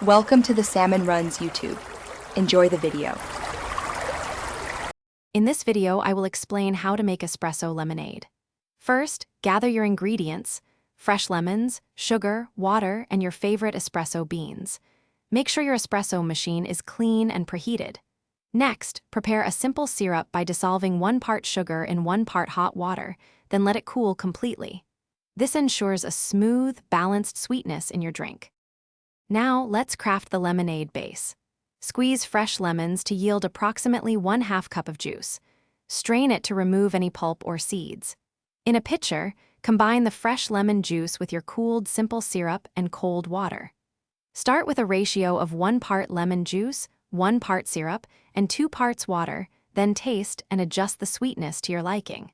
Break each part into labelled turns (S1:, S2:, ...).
S1: Welcome to the Salmon Runs YouTube. Enjoy the video.
S2: In this video, I will explain how to make espresso lemonade. First, gather your ingredients: fresh lemons, sugar, water, and your favorite espresso beans. Make sure your espresso machine is clean and preheated. Next, prepare a simple syrup by dissolving 1 part sugar in 1 part hot water, then let it cool completely. This ensures a smooth, balanced sweetness in your drink. Now, let's craft the lemonade base. Squeeze fresh lemons to yield approximately 1/2 cup of juice. Strain it to remove any pulp or seeds. In a pitcher, combine the fresh lemon juice with your cooled simple syrup and cold water. Start with a ratio of 1 part lemon juice, 1 part syrup, and 2 parts water, then taste and adjust the sweetness to your liking.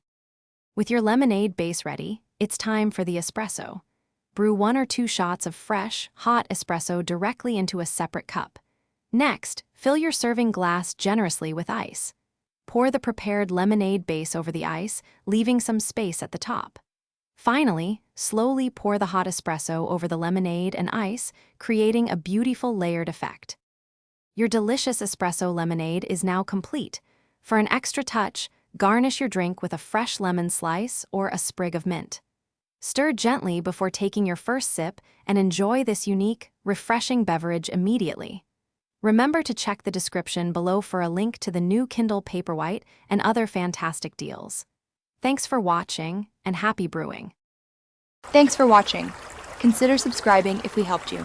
S2: With your lemonade base ready, it's time for the espresso. Brew 1 or 2 shots of fresh, hot espresso directly into a separate cup. Next, fill your serving glass generously with ice. Pour the prepared lemonade base over the ice, leaving some space at the top. Finally, slowly pour the hot espresso over the lemonade and ice, creating a beautiful layered effect. Your delicious espresso lemonade is now complete. For an extra touch, garnish your drink with a fresh lemon slice or a sprig of mint. Stir gently before taking your first sip and enjoy this unique, refreshing beverage immediately. Remember to check the description below for a link to the new Kindle Paperwhite and other fantastic deals. Thanks for watching, and happy brewing.
S1: Thanks for watching. Consider subscribing if we helped you.